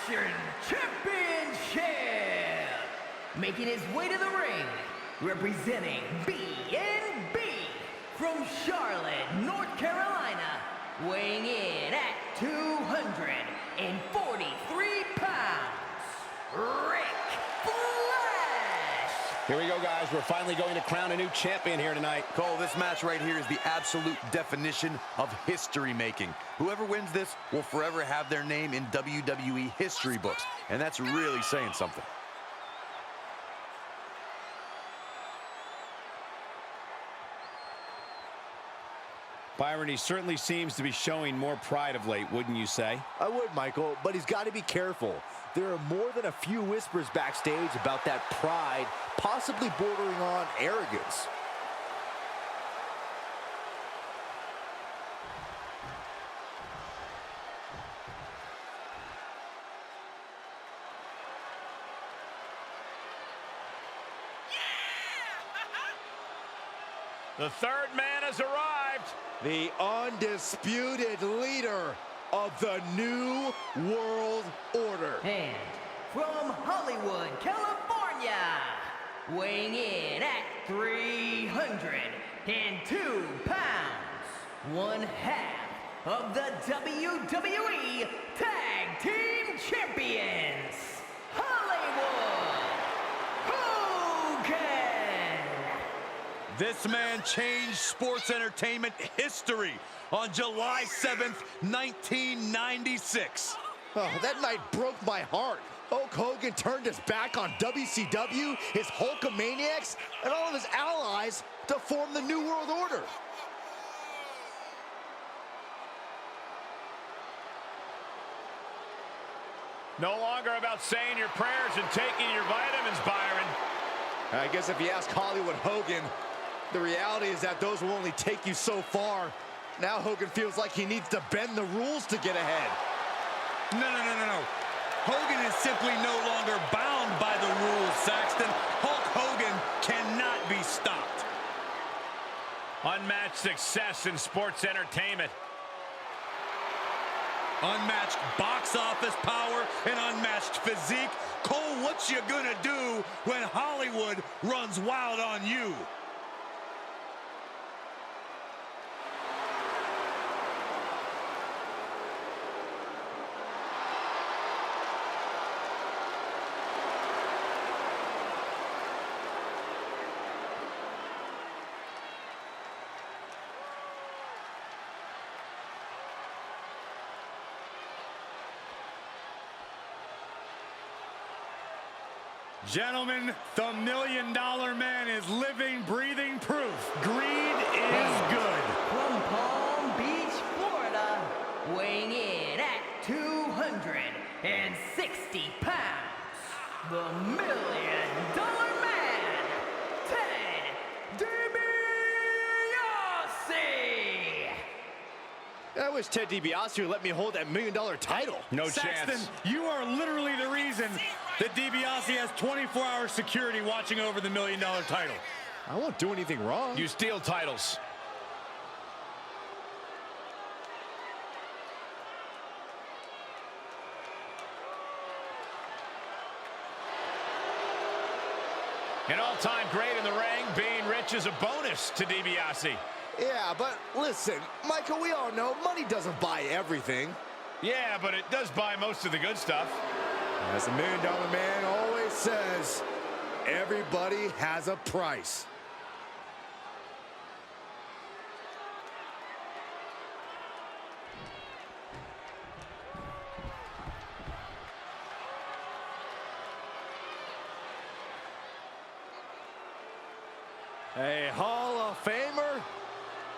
Western Championship. Making his way to the ring, representing BNB from Charlotte, North Carolina, weighing in at 243 pounds, Ric Flair. Here we go, guys. We're finally going to crown a new champion here tonight. Cole, this match right here is the absolute definition of history-making. Whoever wins this will forever have their name in WWE history books, and that's really saying something. Byron, he certainly seems to be showing more pride of late, wouldn't you say? I would, Michael, but he's got to be careful. There are more than a few whispers backstage about that pride, possibly bordering on arrogance. The third man has arrived. The undisputed leader of the New World Order. And from Hollywood, California, weighing in at 302 pounds, one half of the WWE Tag Team Champions, Hollywood Hogan. This man changed sports entertainment history on July 7th, 1996. Oh, that night broke my heart. Hulk Hogan turned his back on WCW, his Hulkamaniacs, and all of his allies to form the New World Order. No longer about saying your prayers and taking your vitamins, Byron. I guess if you ask Hollywood Hogan, the reality is that those will only take you so far. Now Hogan feels like he needs to bend the rules to get ahead. No. Hogan is simply no longer bound by the rules, Saxton. Hulk Hogan cannot be stopped. Unmatched success in sports entertainment. Unmatched box office power and unmatched physique. Cole, what you gonna do when Hollywood runs wild on you? Gentlemen, the $1 Million Man is living, breathing proof. Greed is good. From Palm Beach, Florida, weighing in at 260 pounds, the $1 Million Man, Ted DiBiase. I wish Ted DiBiase would let me hold that $1 million title. No Saxton, chance. you are literally the reason that DiBiase has 24-hour security watching over the $1 Million title. I won't do anything wrong. You steal titles. An all-time great in the ring, being rich is a bonus to DiBiase. Yeah, but listen, Michael, we all know money doesn't buy everything. Yeah, but it does buy most of the good stuff. As the $1 Million Man always says, everybody has a price. A Hall of Famer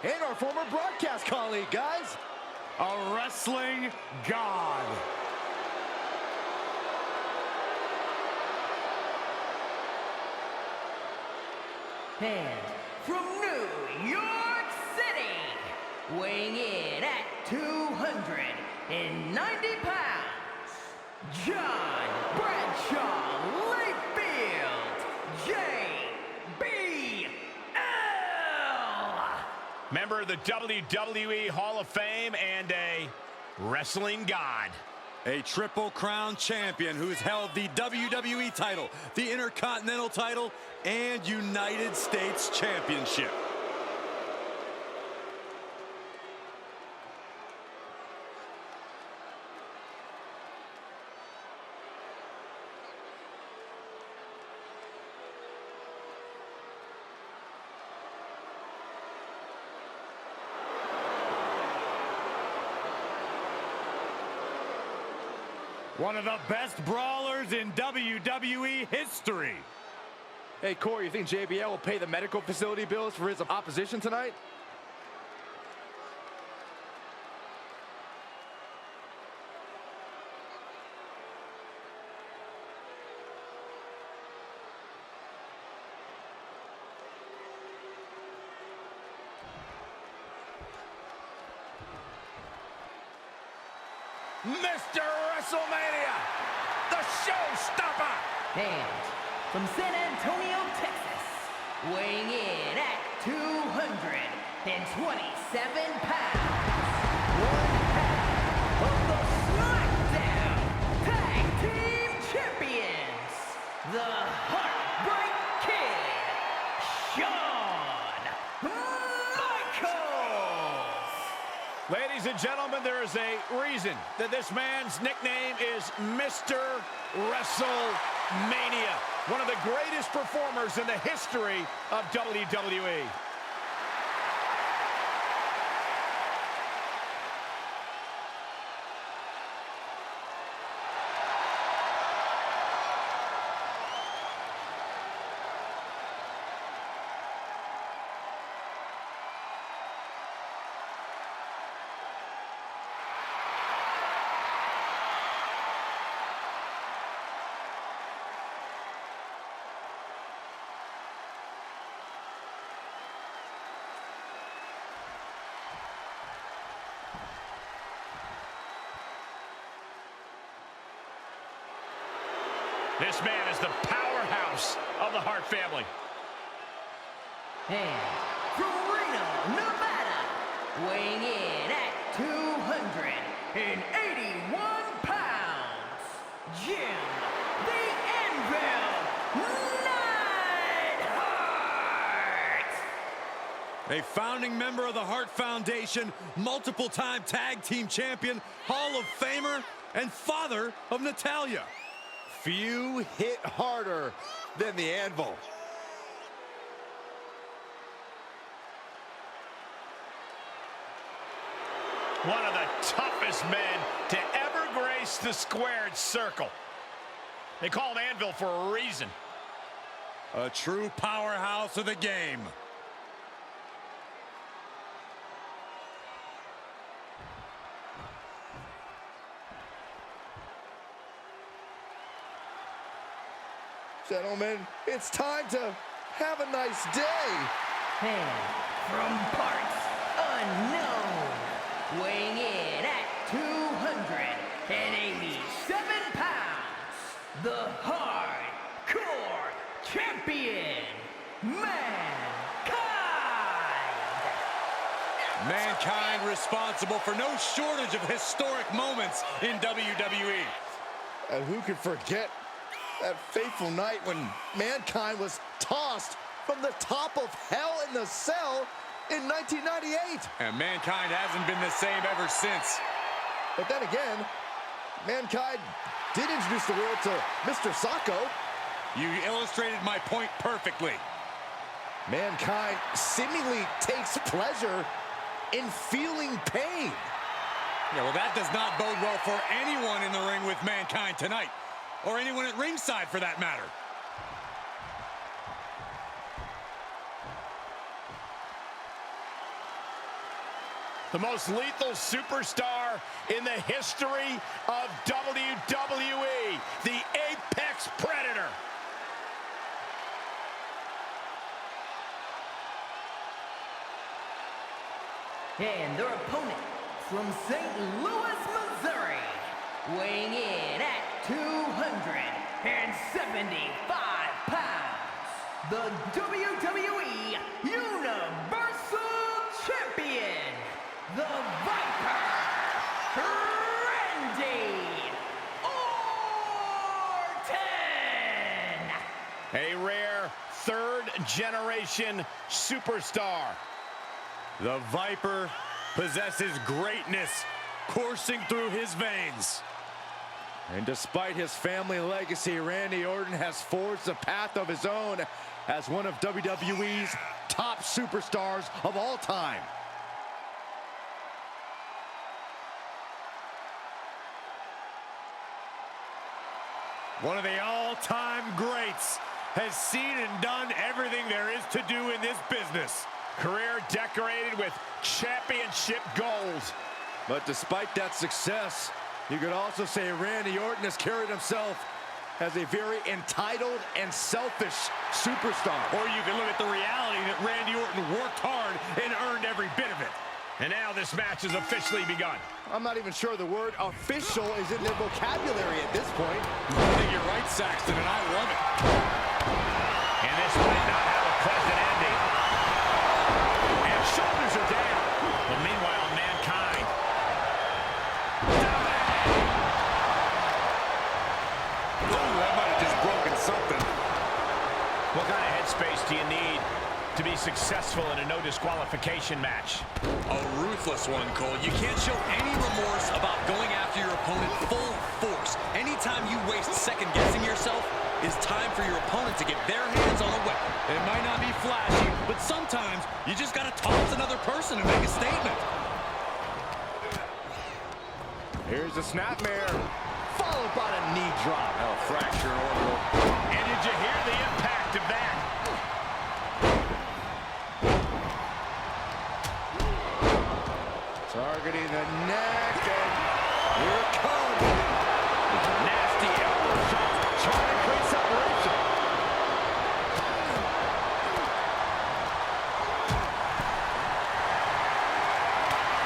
and our former broadcast colleague, guys. A wrestling god. And from New York City, weighing in at 290 pounds, John Bradshaw Layfield, JBL. Member of the WWE Hall of Fame and a wrestling god. A Triple Crown champion who's held the WWE title, the Intercontinental title, and United States Championship. One of the best brawlers in WWE history. Hey, Corey, you think JBL will pay the medical facility bills for his opposition tonight? Mr. WrestleMania, the showstopper. And from San Antonio, Texas, weighing in at 227 pounds, one half of the SmackDown Tag Team Champions, the Heartbreak Kid, Shawn Michaels. Ladies and gentlemen, there is a reason that this man's nickname is Mr. WrestleMania. One of the greatest performers in the history of WWE. This man is the powerhouse of the Hart family. And from Reno, Nevada, weighing in at 281 pounds, Jim the Anvil Neidhart. A founding member of the Hart Foundation, multiple-time tag team champion, Hall of Famer, and father of Natalya. Few hit harder than the Anvil. One of the toughest men to ever grace the squared circle. They call him Anvil for a reason. A true powerhouse of the game. Gentlemen, it's time to have a nice day. And from parts unknown, weighing in at 287 pounds, the Hardcore Champion, Mankind. Mankind responsible for no shortage of historic moments in WWE. And who could forget that fateful night when Mankind was tossed from the top of Hell in the Cell in 1998. And Mankind hasn't been the same ever since. But then again, Mankind did introduce the world to Mr. Socko. You illustrated my point perfectly. Mankind seemingly takes pleasure in feeling pain. Yeah, well, that does not bode well for anyone in the ring with Mankind tonight, or anyone at ringside for that matter. The most lethal superstar in the history of WWE, the Apex Predator. And their opponent from St. Louis, Missouri, weighing in at 275 pounds, the WWE Universal Champion, the Viper, Randy A rare third-generation superstar. The Viper possesses greatness coursing through his veins. And despite his family legacy, Randy Orton has forged a path of his own as one of WWE's top superstars of all time. One of the all-time greats has seen and done everything there is to do in this business. Career decorated with championship gold. But despite that success, you could also say Randy Orton has carried himself as a very entitled and selfish superstar. Or you can look at the reality that Randy Orton worked hard and earned every bit of it. And now this match has officially begun. I'm not even sure the word official is in their vocabulary at this point. I think you're right, Saxton, and I love it. And this might not have a pleasant ending. And shoulders are down. But meanwhile, Mankind. Ooh, that might have just broken something. What kind of headspace do you need to be successful in a no disqualification match? A ruthless one, Cole. You can't show any remorse about going after your opponent full force. Anytime you waste second-guessing yourself, it's time for your opponent to get their hands on a weapon. It might not be flashy, but sometimes you just gotta toss another person and make a statement. Here's a snapmare, followed by a knee drop. Oh, fracture orbital. And did you hear the impact of that? Targeting the neck, and here it comes. Nasty elbow shot, trying to create separation.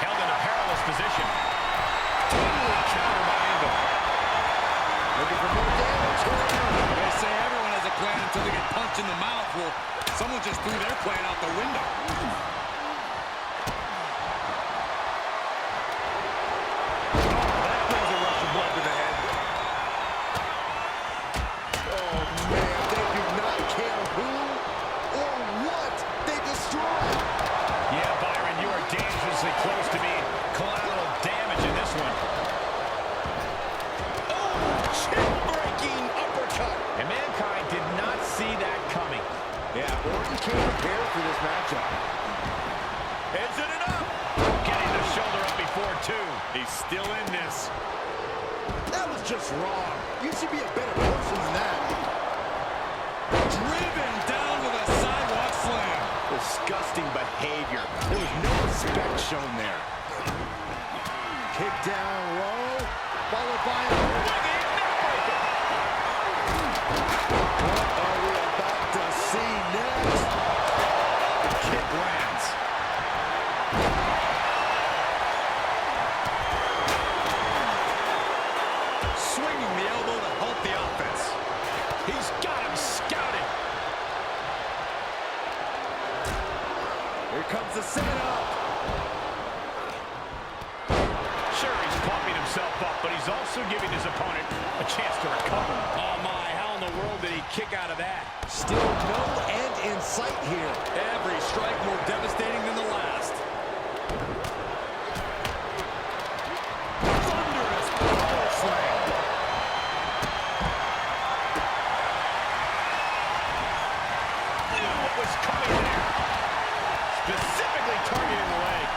Held in a perilous position. Totally countered by Angle. Looking for more damage here. They say everyone has a plan until they get punched in the mouth. Well, someone just threw their plan out the window. Close to being collateral damage in this one. Oh, chin-breaking uppercut. And Mankind did not see that coming. Yeah, Orton came prepared for this matchup. Is it enough? Getting the shoulder up before two. He's still in this. That was just wrong. You should be a better person than that. Driven down with a sidewalk slam. Disgusting behavior. There was no respect shown there. Kick down low, followed by a Wicked neckbreaker. What are we about to see next? The kick lands. Swinging the elbow to help the offense. He's got him scouted. Here comes the setup. Sure, he's pumping himself up, but he's also giving his opponent a chance to recover. Oh my, how in the world did he kick out of that? Still no end in sight here. Every strike more devastating than the last. Thunderous power slam. Knew what was coming there. Specifically targeting the leg.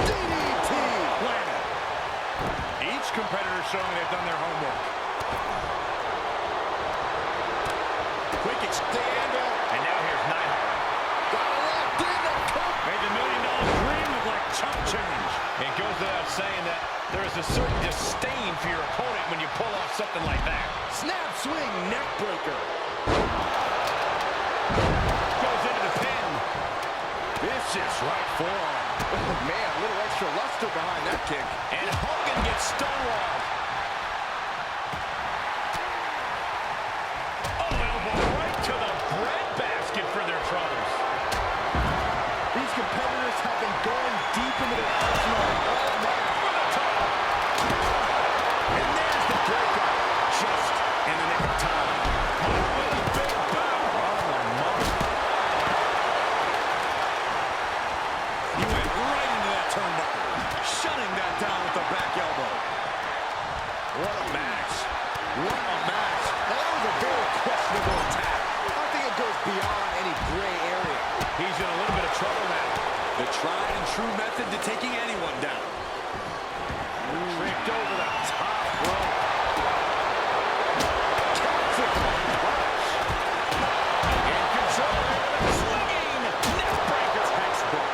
DDT. Planted. Each competitor showing they've done their homework. Quick extend. And now here's Neidhart. Got it locked in. Made the $1 million dream look like chump change. It goes without saying that there is a certain disdain for your opponent when you pull off something like that. Snap swing neck breaker. Goes into the pin. Vicious right forearm. Oh man, a little extra luster behind that kick. And Hogan gets stonewalled. Oh, elbow right to the breadbasket for their troubles. These competitors have been going deep into their arsenal all night. For the top. And there's the breaker. Just in the nick of time. Oh, with a big boot. What a match. Now, that was a very questionable attack. I think it goes beyond any gray area. He's in a little bit of trouble now. The tried and true method to taking anyone down. Tripped over the top rope. In control. Swinging. Neck breaker. Textbook.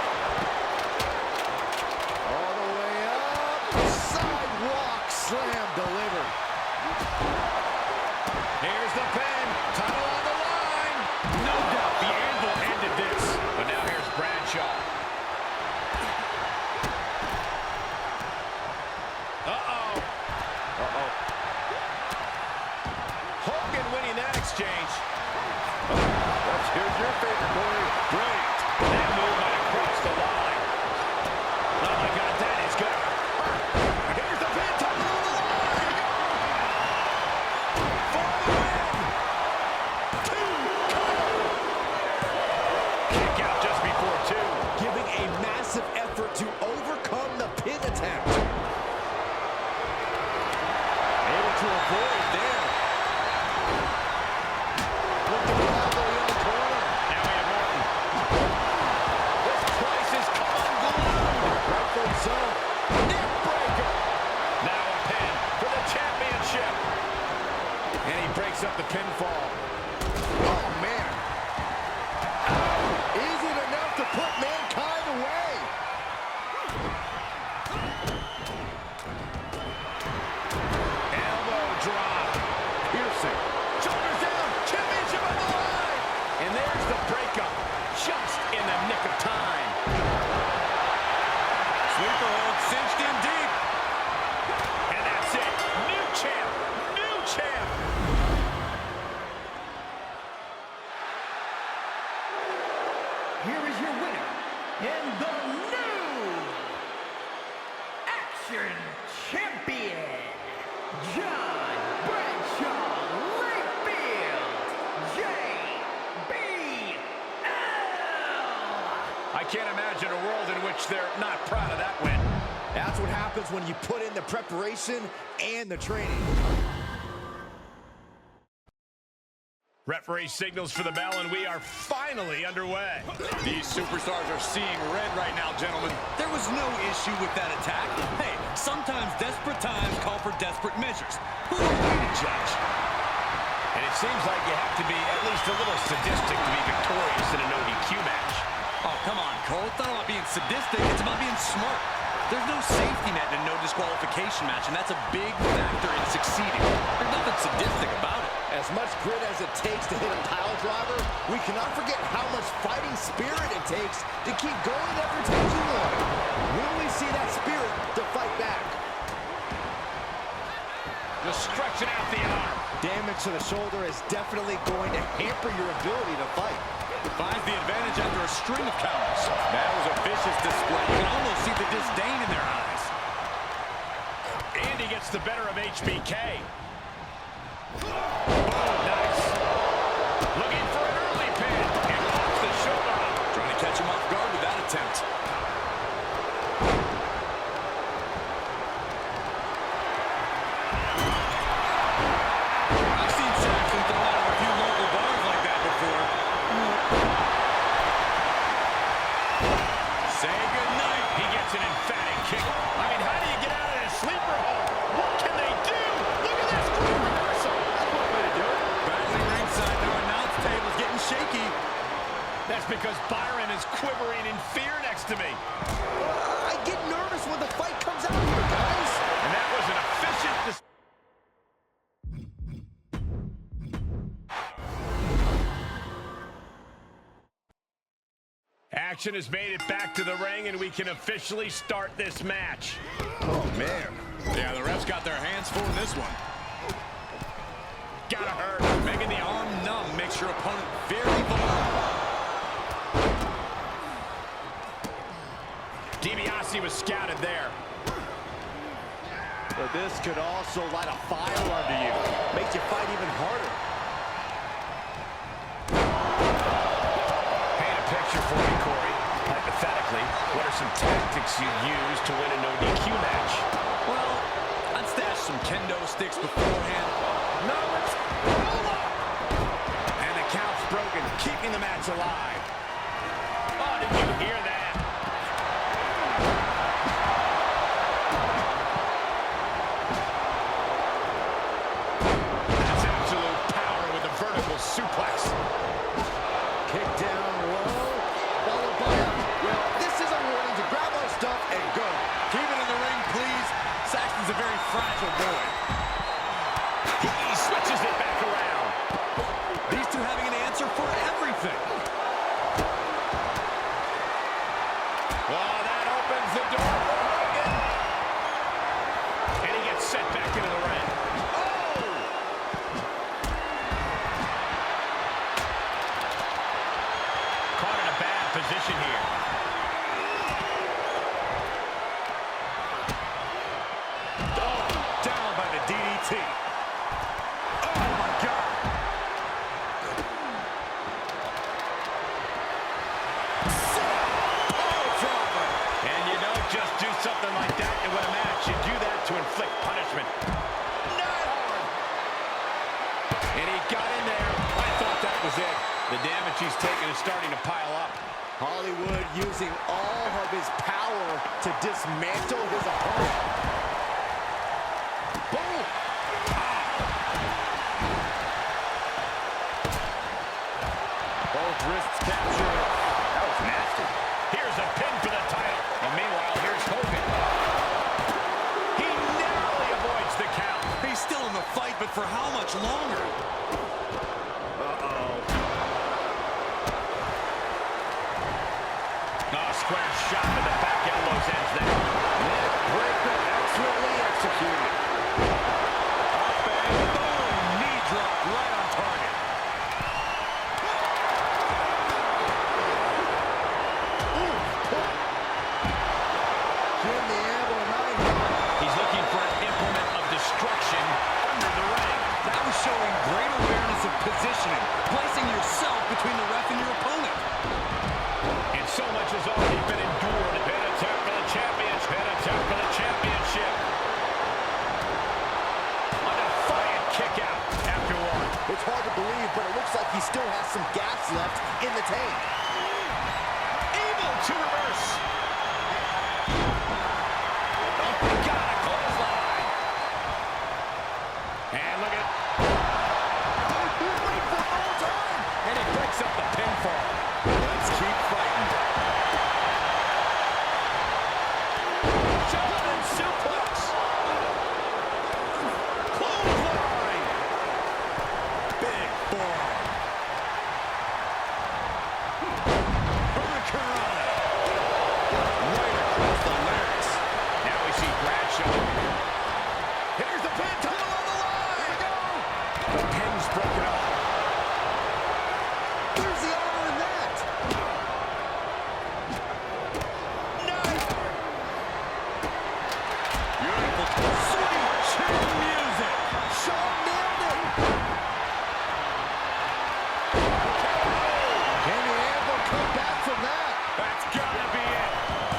All the way up. Sidewalk slam delivered. Here's the pin. Title on the line. No doubt the Anvil ended this. But now here's Bradshaw. Hogan winning that exchange. Here's your favorite, Corey. Brilliant. That move might have crossed the line. Oh my God, that is good. Here's the pin. Title on the line. For the win. 2 count. Kick out just before 2. Giving a massive effort to overcome the pin attempt. Able to avoid there. Look at Bravo in the corner. Now we have Orton. This place has come unglued. Rightfully so. Neck breaker. Now a pin for the championship. And he breaks up the pinfall. Oh, man. Is it enough to put Mankind away? Elbow drop. Piercing. Shoulders down. Championship on the line. And there's the breakup. Just in the nick of time. Sleeper hold cinched in deep. And that's it. New champ. New champ. Here is your winner, and the new Action Champion, John Bradshaw Layfield, JBL. I can't imagine a world in which they're not proud of that win. That's what happens when you put in the preparation and the training. Referee signals for the bell, and we are finally underway. These superstars are seeing red right now, gentlemen. There was no issue with that attack. Hey, sometimes desperate times call for desperate measures. Who are we to judge? And it seems like you have to be at least a little sadistic to be victorious in an ODQ match. Oh, come on, Cole. It's not about being sadistic. It's about being smart. There's no safety net in a no disqualification match, and that's a big factor in succeeding. There's nothing sadistic about it. As much grit as it takes to hit a pile driver, we cannot forget how much fighting spirit it takes to keep going after taking one. Will we see that spirit to fight back? Just stretching out the arm. Damage to the shoulder is definitely going to hamper your ability to fight. Finds the advantage after a string of counters. That was a vicious display. You can almost see the disdain in their eyes. Andy gets the better of HBK. Boom, nice. Looking for an early pin. And locks the shoulder up. Trying to catch him off guard with that attempt. I've seen Saxton throw out a few local bars like that before. Say goodnight. He gets an emphatic kick. I mean, how do you get out of this sleeper hole? What can they do? Look at this quick reversal. That's one way to do it. Battling ringside, now announce table's getting shaky. That's because Byron is quivering in fear next to me. I get nervous when the fight comes out here, guys. And that was an efficient display. Action has made it back to the ring, and we can officially start this match. Oh, man. Yeah, the refs got their hands full in this one. Gotta hurt. Making the arm numb makes your opponent very vulnerable. DiBiase was scouted there. But this could also light a fire under you. Make you fight even harder. Paint a picture for me, Corey. Hypothetically, what are some tactics you'd use to win an ODQ match? Well, I'd stash some kendo sticks beforehand. keeping the match alive. Oh, did you hear that? That's absolute power with a vertical suplex. Kick down low, followed by a, well, this is a warning to grab our stuff and go. Keep it in the ring, please. Saxton's a very fragile boy. He switches it back around. These two having an answer for everything. Oh, that opens the door for Hogan. And he gets set back into the ring. Oh! Caught in a bad position here. Oh, down by the DDT. Oh, my God. And you don't just do something like that to win a match. You do that to inflict punishment. And he got in there. I thought that was it. The damage he's taken is starting to pile up. Hollywood using all of his power to dismantle his opponent. Boom! Both wrists captured. That was nasty. Here's a pin for the title. And meanwhile, here's Hogan. He narrowly avoids the count. He's still in the fight, but for how much longer? Oh, square shot to the back elbows ends that. Neck breaker excellently executed. Up and boom! Knee drop right on target. Jimmy Anvil 9. He's looking for an implement of destruction under the ring. That was showing great awareness of positioning, placing yourself between the ref and your opponent. And so much has already been endured. Head attack for the championship. Head attack for the championship. A defiant kick out after one. It's hard to believe, but it looks like he still has some gas left in the tank. Evil to reverse. Oh, got a clothesline. And look at it. Wait for all time. And he breaks up the pinfall. Let's keep fighting. German suplex. Clothesline. Big forearm. Hurricanrana. Right across the larynx. Now we see Bradshaw. Here's the pin, title on the line. Here we go. The pin's broken up. Where's the honor in that? Beautiful. Sweet chin music. Shawn nailed it. Can the Anvil come back from that? That's gotta be it.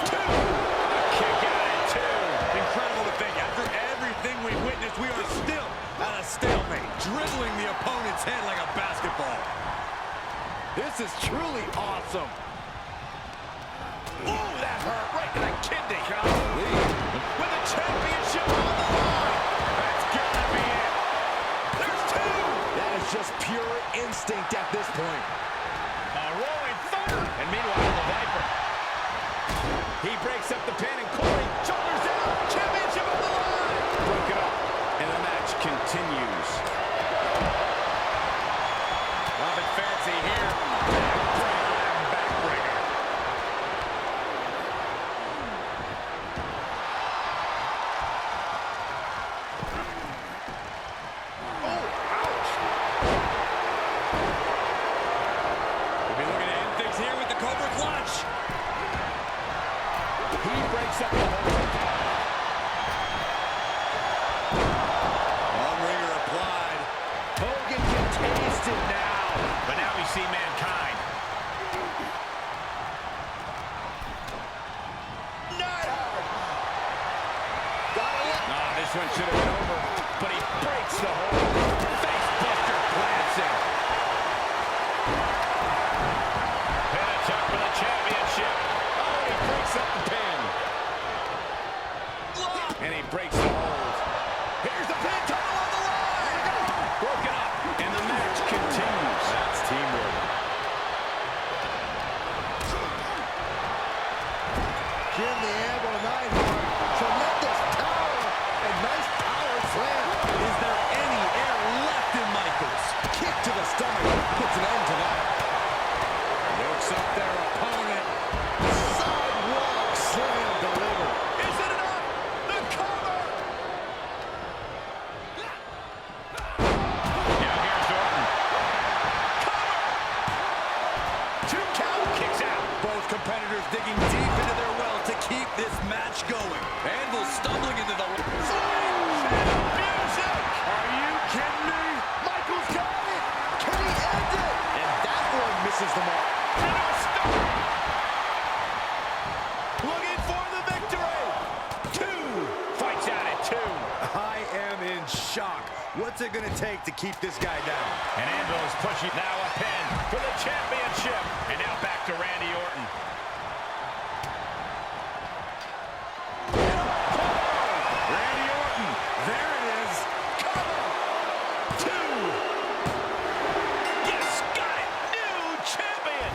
Two. A kick out at two. Incredible to think. After everything we've witnessed, we are still at a stalemate, dribbling the opponent's head like a basketball. This is truly awesome. Ooh, that hurt right to the kidney. With the championship on the line. That's gotta be it. There's two. That is just pure instinct at this point. A rolling thunder. And meanwhile, the Viper. He breaks up the pin and Corey shoulders down. Championship on the line. Broken up. And the match continues. Nothing fancy here. Backbreaker. Oh, ouch. We'll be looking to end things here with the Cobra Clutch. He breaks up the hold. Ringer applied. Hogan can taste it now. But now we see Mankind. This one should have been over, but he breaks the hold. Face buster plants him. keep this guy down. And Ambrose pushing. Now a pin for the championship. And now back to Randy Orton. Randy Orton, there it is. Cover. 2. Yes, got it. New champion.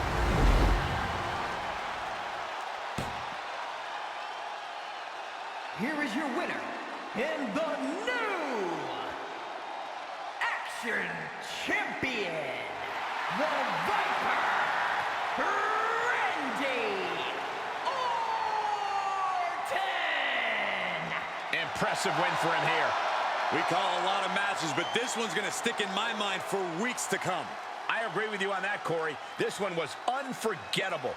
Here is your winner, and the new Action Champion, the Viper, Randy Orton! Impressive win for him here. We call a lot of matches, but this one's going to stick in my mind for weeks to come. I agree with you on that, Corey. This one was unforgettable.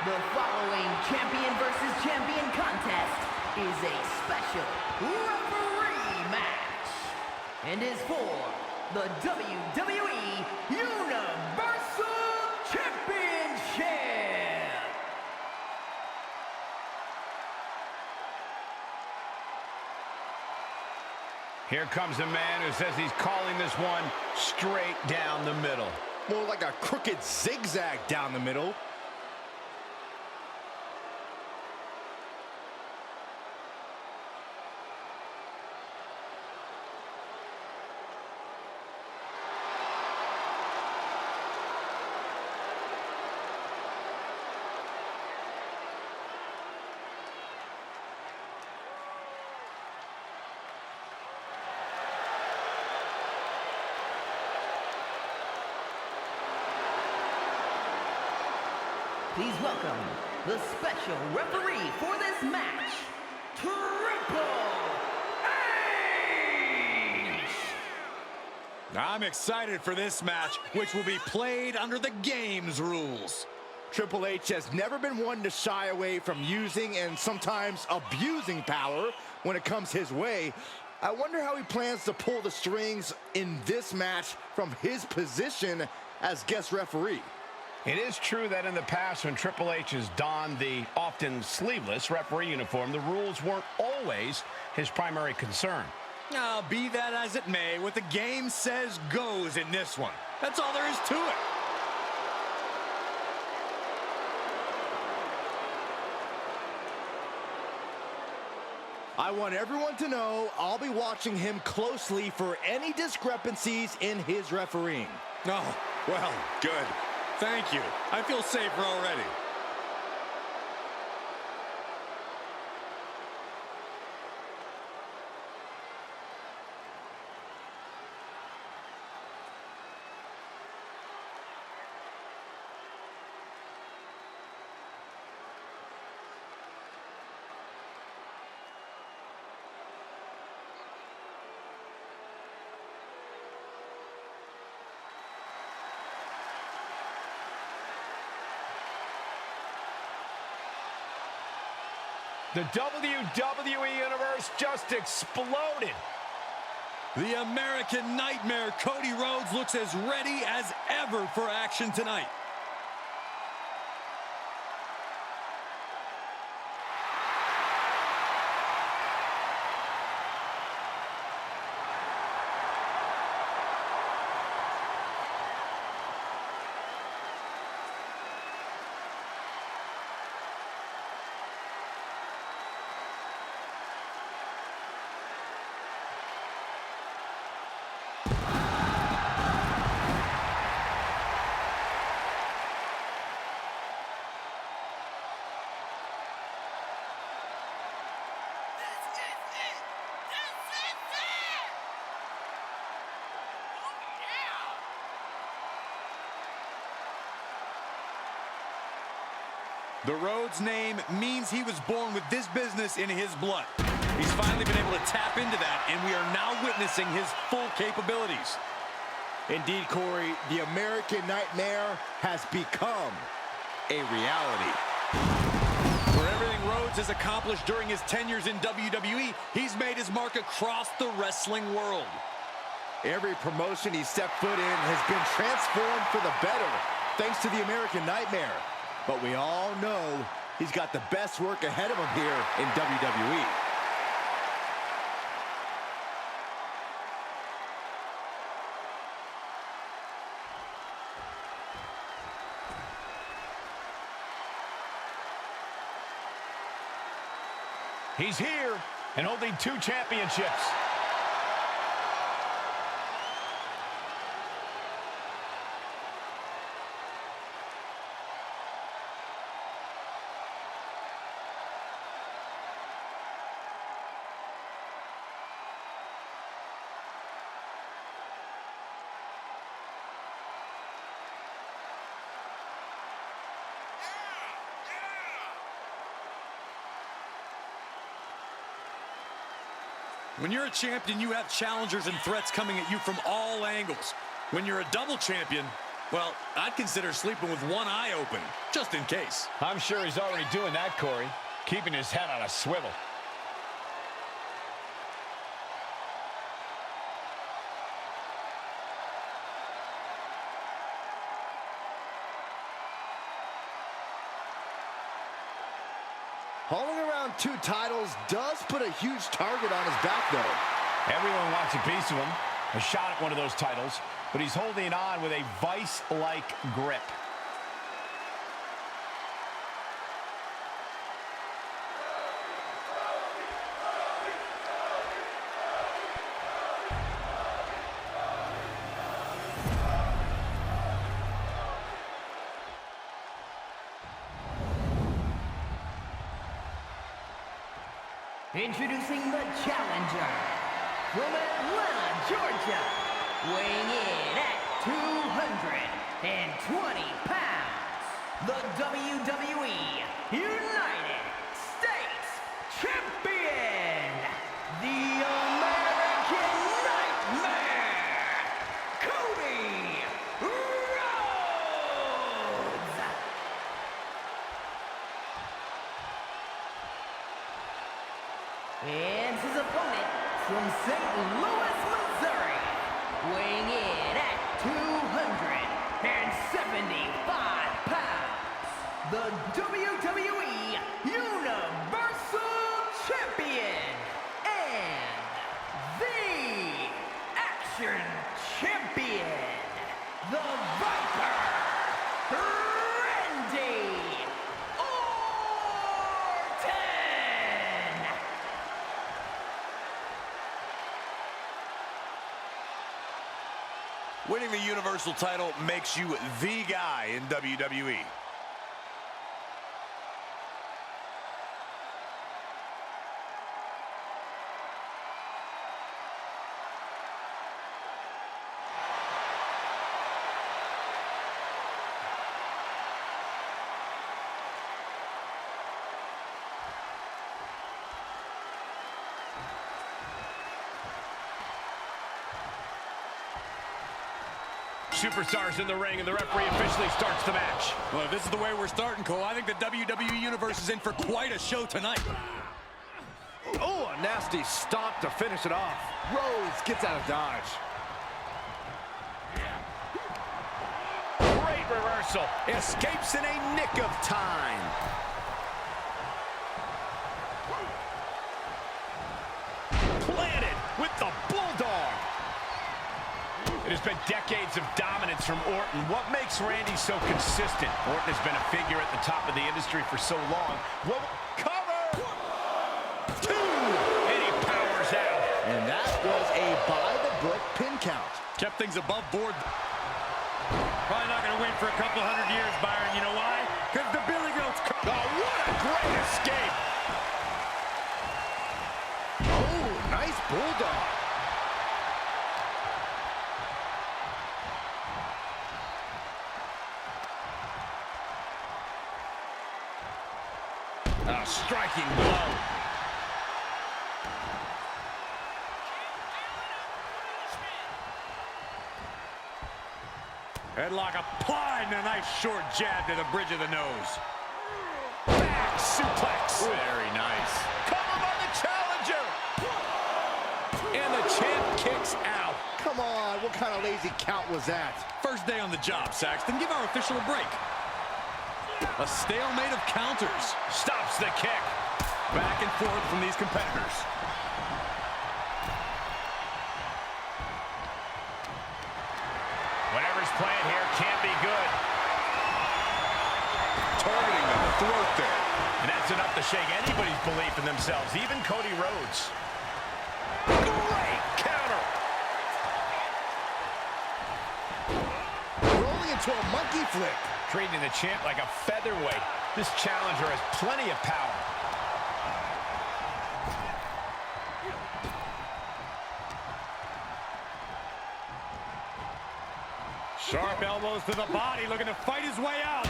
The following champion versus champion contest is a special referee match and is for the WWE Universal Championship. Here comes a man who says he's calling this one straight down the middle. More like a crooked zigzag down the middle. Please welcome the special referee for this match, Triple H! I'm excited for this match, which will be played under the game's rules. Triple H has never been one to shy away from using and sometimes abusing power when it comes his way. I wonder how he plans to pull the strings in this match from his position as guest referee. It is true that in the past, when Triple H has donned the often sleeveless referee uniform, the rules weren't always his primary concern. Now, be that as it may, what the game says goes in this one. That's all there is to it. I want everyone to know I'll be watching him closely for any discrepancies in his refereeing. Oh, well, good. Thank you. I feel safer already. The WWE Universe just exploded. The American Nightmare, Cody Rhodes, looks as ready as ever for action tonight. The Rhodes name means he was born with this business in his blood. He's finally been able to tap into that, and we are now witnessing his full capabilities. Indeed, Corey, the American Nightmare has become a reality. For everything Rhodes has accomplished during his tenures in WWE, he's made his mark across the wrestling world. Every promotion he stepped foot in has been transformed for the better, thanks to the American Nightmare. But we all know he's got the best work ahead of him here in WWE. He's here and holding 2 championships. When you're a champion, you have challengers and threats coming at you from all angles. When you're a double champion, well, I'd consider sleeping with one eye open, just in case. I'm sure he's already doing that, Corey, keeping his head on a swivel. Hauling around 2 titles does put a huge target on his back, though. Everyone wants a piece of him, a shot at one of those titles, but he's holding on with a vice-like grip. Introducing the challenger from Atlanta, Georgia, weighing in at 220 pounds, the WWE United States Champion, the American Nightmare, Cody Rhodes. And his opponent from St. Louis, Missouri, weighing in at 275 pounds, the WWE Universal Champion and the Action Champion, the Viper, Randy Orton. Winning the Universal title makes you the guy in WWE. Superstars in the ring, and the referee officially starts the match. Well, if this is the way we're starting, Cole, I think the WWE Universe is in for quite a show tonight. Oh, a nasty stomp to finish it off. Rhodes gets out of dodge. Great reversal. Escapes in a nick of time. Planted with the Bulldog. It has been decades of dominance from Orton. What makes Randy so consistent? Orton has been a figure at the top of the industry for so long. Well, cover! 2! And he powers out. And that was a by-the-book pin count. Kept things above board. Probably not going to win for a couple hundred years, Byron. You know why? Because the Billy Goat's... Oh, what a great escape! Oh, nice Bulldog. A striking blow. Headlock applied and a nice short jab to the bridge of the nose. Back suplex. Very nice. Covered by the challenger. And the champ kicks out. Come on, what kind of lazy count was that? First day on the job, Saxton. Give our official a break. A stalemate of counters. Stops the kick. Back and forth from these competitors. Whatever's playing here can't be good. Targeting the throat there. And that's enough to shake anybody's belief in themselves, even Cody Rhodes. Great counter. Rolling into a monkey flip. Treating the champ like a featherweight. This challenger has plenty of power. Sharp elbows to the body, looking to fight his way out.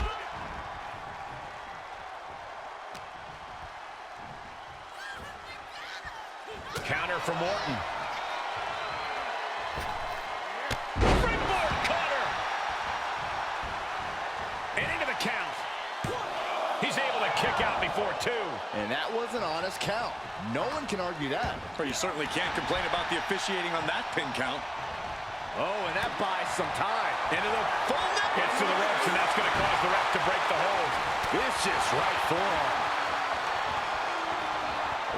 Counter from Orton. Springboard cutter. And into the count. He's able to kick out before two. And that was an honest count. No one can argue that. Well, you certainly can't complain about the officiating on that pin count. Oh, and that buys some time. Into the full neck. Gets to the ropes, and that's going to cause the ref to break the hold. Vicious right forearm.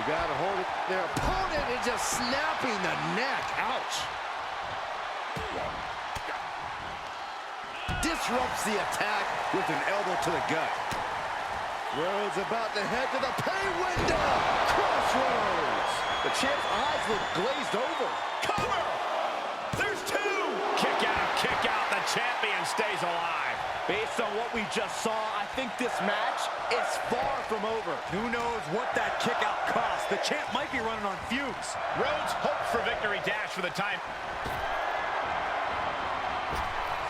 They got to hold it. Their opponent is just snapping the neck. Ouch. Disrupts the attack with an elbow to the gut. Rhodes about to head to the pay window. Crossroads. The champ's eyes look glazed over. Cover! There's two! Kick out. The champion stays alive. Based on what we just saw, I think this match is far from over. Who knows what that kick out cost? The champ might be running on fumes. Rhodes hopes for victory dash for the time.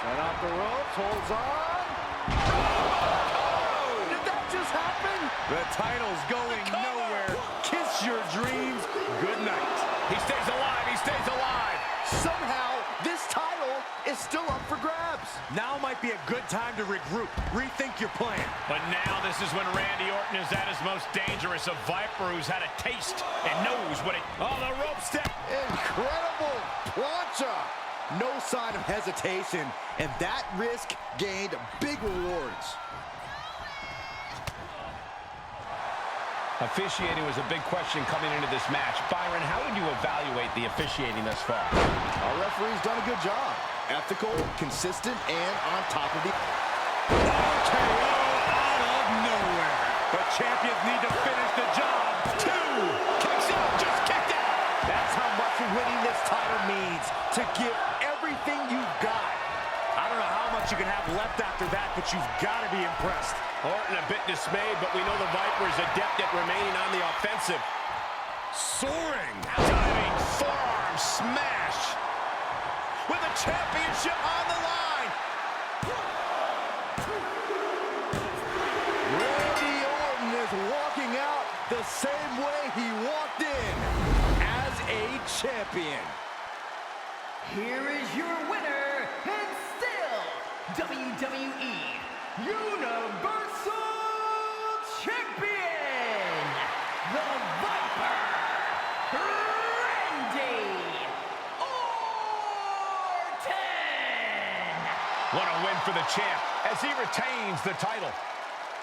Set off the ropes, holds on. Oh! Did that just happen? The title's going nowhere. Kiss your dreams. Good night. He stays alive. Somehow, this title is still up for grabs. Now might be a good time to regroup. Rethink your plan. But now this is when Randy Orton is at his most dangerous. A Viper who's had a taste and knows what it... Oh, the rope step. Incredible plancha. No sign of hesitation, and that risk gained big rewards. Officiating was a big question coming into this match. Byron, how would you evaluate the officiating thus far? Our referee's done a good job. Ethical, consistent, and on top of the... RKO out of nowhere. The champions need to finish the job. Two! Kicks out, just kicked out! That's how much winning this title means. To give everything you've got. I don't know how much you can have left after that, but you've got to be impressed. Orton a bit dismayed, but we know the Viper is adept at remaining on the offensive. Soaring. Diving forearm smash. With the championship on the line. Randy Orton is walking out the same way he walked in. As a champion. Here is your winner, and still WWE Universal Champion, the Viper, Randy Orton. What a win for the champ as he retains the title.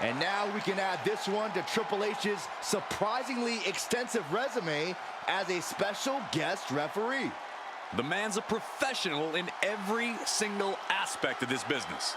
And now we can add this one to Triple H's surprisingly extensive resume as a special guest referee. The man's a professional in every single aspect of this business.